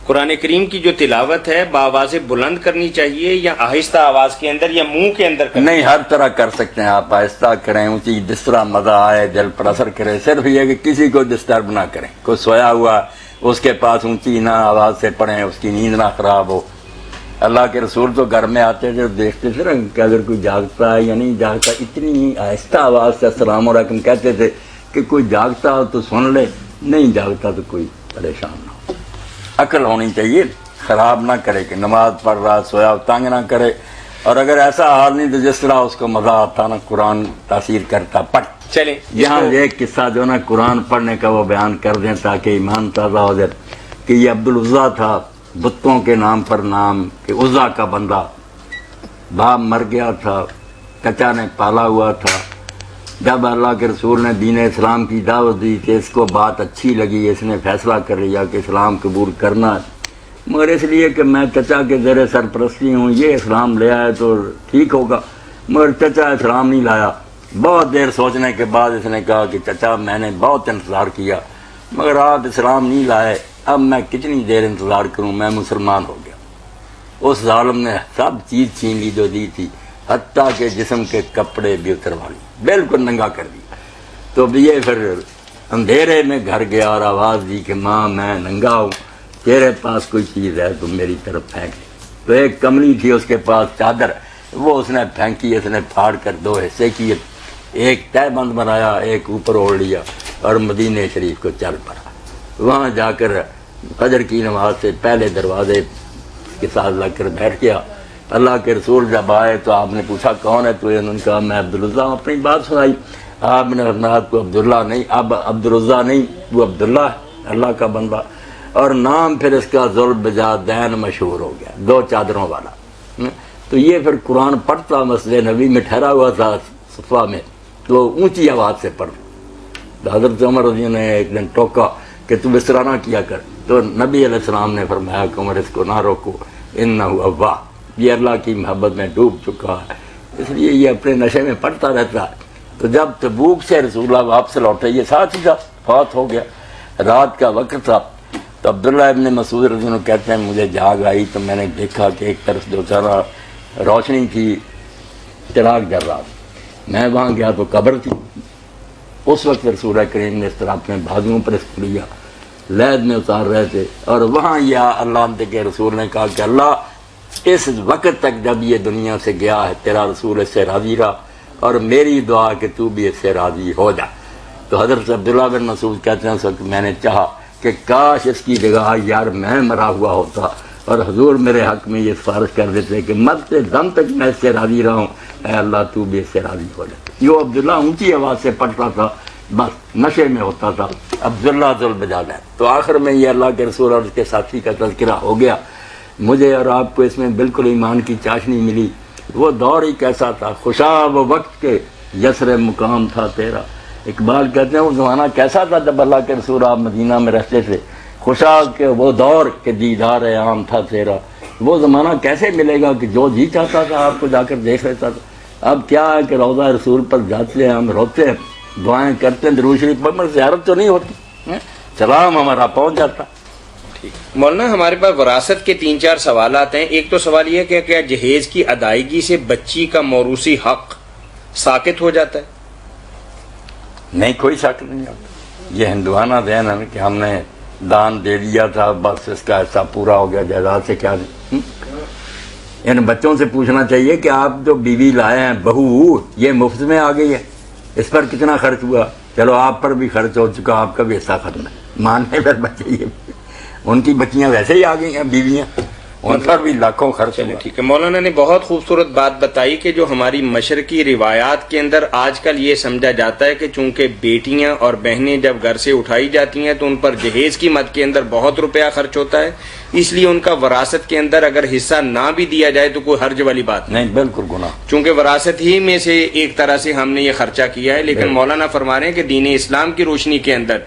قرآن کریم کی جو تلاوت ہے بآواز بلند کرنی چاہیے یا آہستہ آواز کے اندر یا منہ کے اندر کرنی؟ نہیں، ہر طرح کر سکتے ہیں آپ، آہستہ کریں، اونچی، جس طرح مزہ آئے، دل پر اثر کرے، صرف یہ کہ کسی کو ڈسٹرب نہ کریں، کوئی سویا ہوا اس کے پاس اونچی نہ آواز سے پڑھیں، اس کی نیند نہ خراب ہو۔ اللہ کے رسول تو گھر میں آتے تھے، دیکھتے تھے نا کہ اگر کوئی جاگتا ہے یا نہیں جاگتا، اتنی آہستہ آواز سے السلام علیکم کہتے تھے کہ کوئی جاگتا ہو تو سن لے، نہیں جاگتا تو کوئی پریشان نہ ہو۔ عقل ہونی چاہیے، خراب نہ کرے کہ نماز پڑھ رہا سویا تنگ نہ کرے، اور اگر ایسا حال نہیں تو جس طرح اس کو مزہ آتا نا قرآن تاثیر کرتا پڑھ۔ چلیں یہاں ایک قصہ جو نا قرآن پڑھنے کا وہ بیان کر دیں تاکہ ایمان تازہ ہو جائے کہ یہ عبدالعزیٰ تھا، بتوں کے نام پر نام، کہ عزا کا بندہ، باپ مر گیا تھا، چچا نے پالا ہوا تھا۔ جب اللہ کے رسول نے دین اسلام کی دعوت دی کہ اس کو بات اچھی لگی، اس نے فیصلہ کر لیا کہ اسلام قبول کرنا ہے، مگر اس لیے کہ میں چچا کے زیر سرپرستی ہوں، یہ اسلام لے آئے تو ٹھیک ہوگا، مگر چچا اسلام نہیں لایا۔ بہت دیر سوچنے کے بعد اس نے کہا کہ چچا میں نے بہت انتظار کیا مگر آپ اسلام نہیں لائے، اب میں کتنی دیر انتظار کروں، میں مسلمان ہو گیا۔ اس ظالم نے سب چیز چھین لی جو دی تھی، حتیٰ کہ جسم کے کپڑے بھی اتروا لی، بالکل ننگا کر دیا۔ تو یہ پھر اندھیرے میں گھر گیا اور آواز دی کہ ماں میں ننگا ہوں، تیرے پاس کوئی چیز ہے تو میری طرف پھینک۔ تو ایک کملی تھی اس کے پاس چادر، وہ اس نے پھینکی، اس نے پھاڑ کر دو حصے کیے، ایک تہ بند بنایا، ایک اوپر اوڑھ لیا اور مدینہ شریف کو چل پڑا۔ وہاں جا کر فجر کی نماز سے پہلے دروازے کے ساتھ لگ کر بیٹھ گیا۔ اللہ کے رسول جب آئے تو آپ نے پوچھا کون ہے تو انہوں نے کہا میں عبدالعزیٰ، اپنی بات سنائی۔ آپ نے فرمایا تو عبداللہ نہیں، اب عبدالعزیٰ نہیں، وہ عبداللہ ہے، اللہ کا بندہ، اور نام پھر اس کا ذوالبجادین مشہور ہو گیا، دو چادروں والا۔ تو یہ پھر قرآن پڑھتا مسجد نبی میں ٹھہرا ہوا تھا صفا میں، تو اونچی آواز سے پڑھ۔ حضرت عمر رضی اللہ نے ایک دن ٹوکا کہ تم اس طرح نہ کیا کر، تو نبی علیہ السلام نے فرمایا کہ عمر اس کو نہ روکو، انہ اواب، یہ اللہ کی محبت میں ڈوب چکا ہے، اس لیے یہ اپنے نشے میں پڑھتا رہتا ہے۔ تو جب تبوک سے رسول اللہ واپس لوٹے، یہ ساتھ ہی تھا، فوت ہو گیا، رات کا وقت تھا۔ تو عبداللہ ابن مسعود رضی اللہ عنہ کہتے ہیں مجھے جاگ آئی تو میں نے دیکھا کہ ایک طرف جو ذرا روشنی تھی، چراغ جل رہا، میں وہاں گیا تو قبر تھی۔ اس وقت رسول کریم نے اس طرح اپنے بازوؤں پر اس کو لیا، لید میں اتار رہے تھے، اور وہاں یا اللہ کے رسول نے کہا کہ اللہ اس وقت تک جب یہ دنیا سے گیا ہے تیرا رسول اس سے راضی رہا، اور میری دعا کہ تو بھی اس سے راضی ہو جا۔ تو حضرت عبداللہ بن مسعود کہتے ہیں اس وقت میں نے چاہا کہ کاش اس کی جگہ یار میں مرا ہوا ہوتا اور حضور میرے حق میں یہ سفارش کر دیتے کہ مرتے دم تک میں اس سے راضی رہا ہوں، اے اللہ تو بھی اس سے راضی ہو جا۔ یہ عبداللہ اونچی آواز سے پڑھتا تھا، بس نشے میں ہوتا تھا، عبداللہ ذوالبجادین۔ تو آخر میں یہ اللہ کے رسول اور اس کے ساتھی کا تذکرہ ہو گیا۔ مجھے اور آپ کو اس میں بالکل ایمان کی چاشنی ملی۔ وہ دور ہی کیسا تھا، خوشاب وقت کے یسر مقام تھا تیرا۔ اقبال کہتے ہیں وہ زمانہ کیسا تھا جب اللہ کے رسول آپ مدینہ میں رہتے تھے، خوشاب کے وہ دور کے دیدار عام تھا تیرا۔ وہ زمانہ کیسے ملے گا کہ جو جی چاہتا تھا آپ کو جا کر دیکھ لیتا تھا۔ اب کیا ہے کہ روضہ رسول پر جاتے ہیں ہم، روتے ہیں، دعائیں کرتے ہیں، درود شریف پر زیارت تو نہیں ہوتی، سلام ہمارا پہنچ جاتا۔ مولانا ہمارے پاس وراثت کے 3-4 سوالات ہیں۔ ایک تو سوال یہ ہے کہ کیا جہیز کی ادائیگی سے بچی کا موروثی حق ساقط ہو جاتا ہے؟ نہیں، کوئی شک نہیں ہوتا۔ یہ ہندوانہ ذہن ہے کہ ہم نے دان دے دیا تھا، بس اس کا حصہ پورا ہو گیا، جائیداد سے کیا دیں۔ ان بچوں سے پوچھنا چاہیے کہ آپ جو بیوی لائے ہیں، بہو، یہ مفت میں آ گئی ہے، اس پر کتنا خرچ ہوا؟ چلو آپ پر بھی خرچ ہو چکا، آپ کا بھی حصہ ختم ہے، ماننے پر بچے یہ ان کی بچیاں ویسے ہی آ گئی ہیں، بیویاں، ان پر بھی لاکھوں خرچ ہوا۔ ٹھیک ہے، مولانا نے بہت خوبصورت بات بتائی کہ جو ہماری مشرقی روایات کے اندر آج کل یہ سمجھا جاتا ہے کہ چونکہ بیٹیاں اور بہنیں جب گھر سے اٹھائی جاتی ہیں تو ان پر جہیز کی مد کے اندر بہت روپیہ خرچ ہوتا ہے، اس لیے ان کا وراثت کے اندر اگر حصہ نہ بھی دیا جائے تو کوئی حرج والی بات نہیں، بالکل گناہ، چونکہ وراثت ہی میں سے ایک طرح سے ہم نے یہ خرچہ کیا ہے۔ لیکن مولانا فرما رہے ہیں کہ دین اسلام کی روشنی کے اندر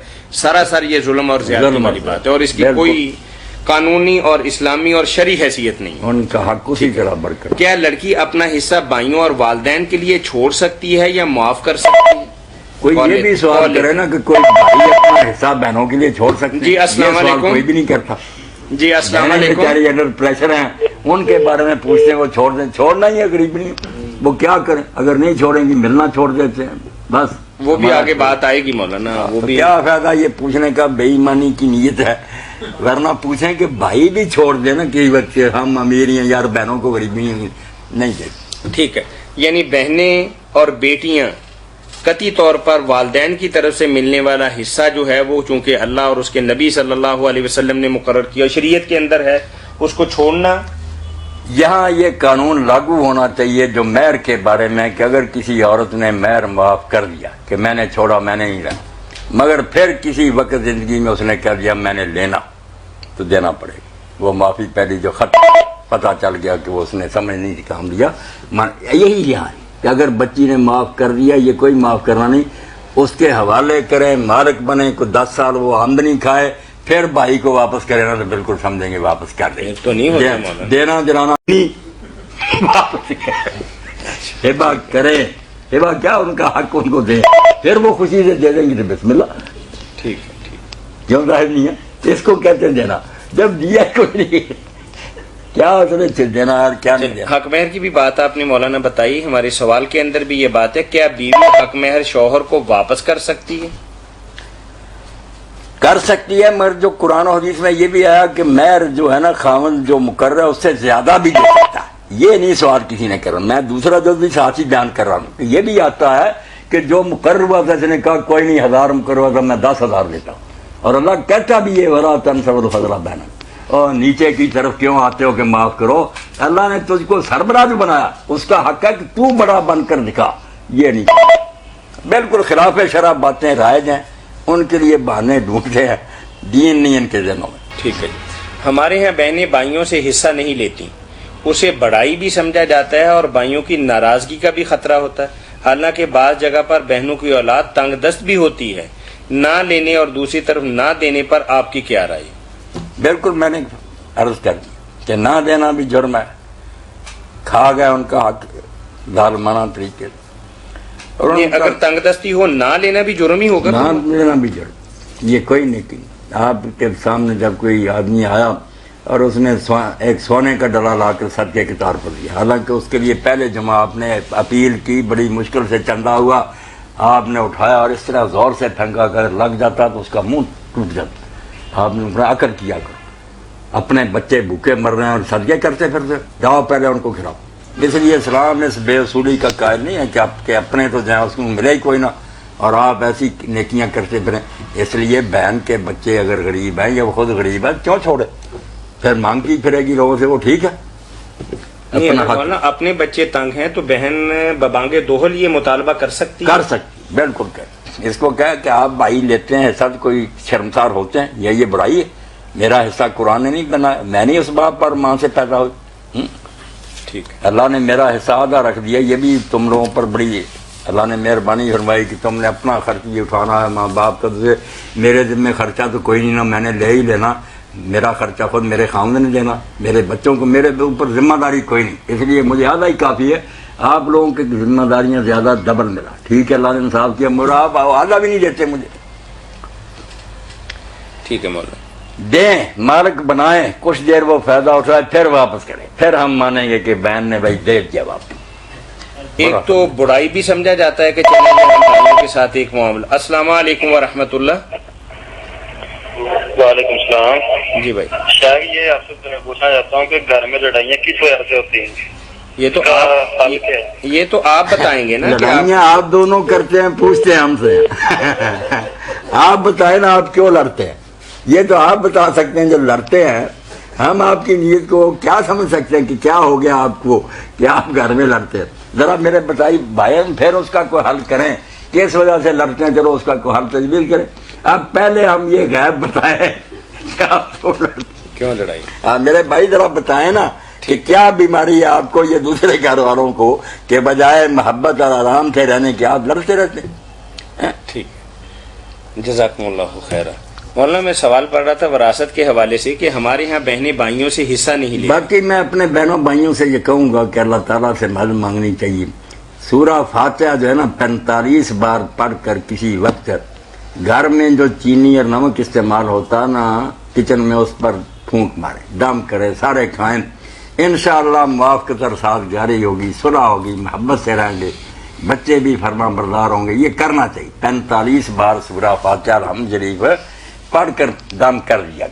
سراسر یہ ظلم اور زیادتی والی بات ہے، اور اس کی کوئی قانونی اور اسلامی اور شرعی حیثیت نہیں۔ ان کا حق اسی طرح برقرار۔ کیا لڑکی اپنا حصہ بھائیوں اور والدین کے لیے چھوڑ سکتی ہے یا معاف کر سکتی ہے؟ کوئی یہ بھی سوال کرے نا کہ کوئی بھائی اپنا حصہ بہنوں کے لیے چھوڑ سکتے ہیں؟ جی السلام علیکم۔ کوئی بھی نہیں کرتا۔ جی السلام علیکم. بیچاری انڈر پریشر ہیں, ان کے بارے میں پوچھتے ہیں وہ چھوڑ دیں, چھوڑنا ہی ہے غریب نہیں, وہ کیا کریں, اگر نہیں چھوڑیں گی ملنا چھوڑ دیتے ہیں بس. وہ بھی آگے بات آئے گی مولانا, وہ بھی کیا فائدہ یہ پوچھنے کا, بے ایمانی کی نیت ہے, ورنہ پوچھیں کہ بھائی بھی چھوڑ دیں نا کئی وقت, ہم امیر ہیں یار بہنوں کو غریبی نہیں دیتے. ٹھیک ہے, یعنی بہنیں اور بیٹیاں قطعی طور پر والدین کی طرف سے ملنے والا حصہ جو ہے وہ چونکہ اللہ اور اس کے نبی صلی اللہ علیہ وسلم نے مقرر کیا, شریعت کے اندر ہے, اس کو چھوڑنا. یہاں یہ قانون لاگو ہونا چاہیے جو مہر کے بارے میں, کہ اگر کسی عورت نے مہر معاف کر دیا کہ میں نے چھوڑا, میں نے نہیں رہا, مگر پھر کسی وقت زندگی میں اس نے کہہ دیا میں نے لینا, تو دینا پڑے گا. وہ معافی پہلی جو خط پتہ چل گیا کہ وہ اس نے سمجھ نہیں کام دیا, یہی یہاں ہے کہ اگر بچی نے معاف کر دیا, یہ کوئی معاف کرنا نہیں, اس کے حوالے کریں, مالک بنے, کو 10 سال وہ آمدنی کھائے, پھر بھائی کو واپس کرے نا تو بالکل سمجھیں گے واپس کر دیں. تو نہیں ہوتا مولانا, دینا جلانا نہیں, واپس ہبا کرے, ہبا کیا ان کا حق ان کو دیں, پھر وہ خوشی سے دے دیں گے تو بسم اللہ. ٹھیک ہے, ٹھیک. کیوں ظاہر نہیں ہے, اس کو کہتے ہیں دینا, جب دیا کوئی نہیں, کیا اس نے دینا اور کیا نہیں دینا. حق مہر کی بھی بات آپ نے مولانا بتائی, ہمارے سوال کے اندر بھی یہ بات ہے, کیا بیوی حق مہر شوہر کو واپس کر سکتی ہے؟ کر سکتی ہے, مگر جو قرآن و حدیث میں یہ بھی آیا کہ مہر جو ہے نا خاوند جو مقرر ہے اس سے زیادہ بھی دے سکتا ہے. یہ نہیں سوال کسی نے کرا, میں دوسرا جو بھی ساتھی بیان کر رہا ہوں, یہ بھی آتا ہے کہ جو مقرر ہوا تھا اس نے کہا کوئی نہیں 1000 مقرر ہوا تھا, میں 10,000 دیتا ہوں, اور اللہ کہتا بھی یہ ورا تنسب الفضل بہنا, اور نیچے کی طرف کیوں آتے ہو کہ معاف کرو, اللہ نے تجھ کو سربراہ جو بنایا, اس کا حق ہے کہ تو بڑا بن کر دکھا. یہ نہیں, بالکل خلاف شرع باتیں رائج ہیں, ان کے لیے بہانے ڈھونڈتے ہیں, دین نہیں ان کے ذہنوں میں. ٹھیک ہے جی. ہمارے یہاں بہنیں بھائیوں سے حصہ نہیں لیتی, اسے بڑائی بھی سمجھا جاتا ہے اور بھائیوں کی ناراضگی کا بھی خطرہ ہوتا ہے, حالانکہ بعض جگہ پر بہنوں کی اولاد تنگ دست بھی ہوتی ہے. نہ لینے اور دوسری طرف نہ دینے پر آپ کی کیا رائے؟ بالکل میں نے عرض کر دی کہ نہ دینا بھی جرم ہے, کھا گیا ان کا حق ظالمانہ طریقے سے. اور اگر تنگ دستی ہو نہ لینا بھی جرم ہی ہوگا, نہ لینا بھی جرم, یہ کوئی نہیں کی. آپ کے سامنے جب کوئی آدمی آیا اور اس نے ایک سونے کا ڈلا لا کر صدقے کے طور پر دیا, حالانکہ اس کے لیے پہلے جمعہ آپ نے اپیل کی, بڑی مشکل سے چندہ ہوا, آپ نے اٹھایا اور اس طرح زور سے پھینکا کر لگ جاتا تو اس کا منہ ٹوٹ جاتا. آپ نے اپنا عقل کیا کرو, اپنے بچے بھوکے مر رہے ہیں اور صدقے کرتے پھرتے, جاؤ پہلے ان کو کھلاؤ. اس لیے اسلام اس بے اصولی کا قائل نہیں ہے کہ آپ کے اپنے تو جائیں, اس کو ملے ہی کوئی نہ, اور آپ ایسی نیکیاں کرتے پھریں. اس لیے بہن کے بچے اگر غریب ہیں یا وہ خود غریب ہے کیوں چھوڑے, پھر مانگتی پھرے گی لوگوں سے, وہ ٹھیک ہے. اپنے بچے تنگ ہیں تو بہن ببانگے دوہل یہ مطالبہ کر سکتی, بالکل کر. اس کو کہ آپ بھائی لیتے ہیں حصہ, کوئی شرمسار ہوتے ہیں, یا یہ بڑائی ہے, میرا حصہ قرآن نے نہیں بنایا, میں نہیں اس باپ پر ماں سے پیدا ہوئی, ٹھیک ہے, اللہ نے میرا حصہ آدھا رکھ دیا. یہ بھی تم لوگوں پر بڑی اللہ نے مہربانی فرمائی کہ تم نے اپنا خرچ بھی اٹھانا ہے, ماں باپ کا میرے ذمہ خرچہ تو کوئی نہیں نا, میں نے لے ہی لینا, میرا خرچہ خود میرے خاوند نے دینا, میرے بچوں کو میرے اوپر ذمہ داری کوئی نہیں, اس لیے مجھے آدھا ہی کافی ہے. آپ لوگوں کی ذمہ داریاں زیادہ ڈبل ملا, ٹھیک ہے, اللہ نے انصاف کیا, مجھے آپ آدھا بھی نہیں دیتے مجھے. ٹھیک ہے مولانا, دیں, مالک بنائیں, کچھ دیر وہ فائدہ اٹھائے, پھر واپس کریں, پھر ہم مانیں گے کہ بہن نے بھائی دے دیا واپس. ایک تو برائی بھی سمجھا جاتا ہے کہ چلیں گے ہم بھائیوں کے ساتھ ایک معاملہ. السلام علیکم ورحمۃ اللہ. وعلیکم السلام. جی بھائی, شاید یہ آپ سے پوچھنا چاہتا ہوں کہ گھر میں لڑائیاں کس وجہ سے ہوتی ہیں؟ یہ تو آپ بتائیں گے نا. لڑائیاں آپ دونوں کرتے ہیں, پوچھتے ہیں ہم سے, آپ بتائیں نا آپ کیوں لڑتے ہیں. یہ تو آپ بتا سکتے ہیں جو لڑتے ہیں, ہم آپ کی نیت کو کیا سمجھ سکتے ہیں کہ کیا ہو گیا آپ کو کہ آپ گھر میں لڑتے ہیں. ذرا میرے بتائی بھائی, پھر اس کا کوئی حل کریں, کس وجہ سے لڑتے ہیں, چلو اس کا کوئی حل تجویز کریں. اب پہلے ہم یہ غیب بتائیں کہ آپ کو کیوں لڑائی. میرے بھائی ذرا بتائیں نا کہ کیا بیماری ہے آپ کو, یہ دوسرے گھر والوں کو, کہ بجائے محبت اور آرام سے رہنے کے آپ لڑتے رہتے. ٹھیک, جزاکم اللہ خیرہ. مولانا میں سوال پڑھ رہا تھا وراثت کے حوالے سے کہ ہمارے ہاں بہنیں بھائیوں سے حصہ نہیں لیتی. باقی میں اپنے بہنوں بھائیوں سے یہ کہوں گا کہ اللہ تعالیٰ سے مدد مانگنی چاہیے. سورہ فاتحہ جو ہے نا 45 بار پڑھ کر کسی وقت گھر میں جو چینی اور نمک استعمال ہوتا نا کچن میں, اس پر پھونک مارے، دم کرے، سارے کھائیں، انشاءاللہ موافقت ساتھ جاری ہوگی، صلح ہوگی، محبت سے رہیں گے، بچے بھی فرما بردار ہوں گے۔ یہ کرنا چاہیے، 45 بار سورہ فاتحہ الحمد شریف پڑھ کر دم کر دیا۔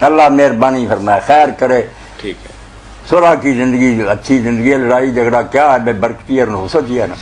اللہ مہربانی فرمائے، خیر کرے، ٹھیک ہے۔ صلح کی زندگی اچھی زندگی ہے، لڑائی جھگڑا کیا ہے، بے برکتی اور نحوست ہی ہے نا۔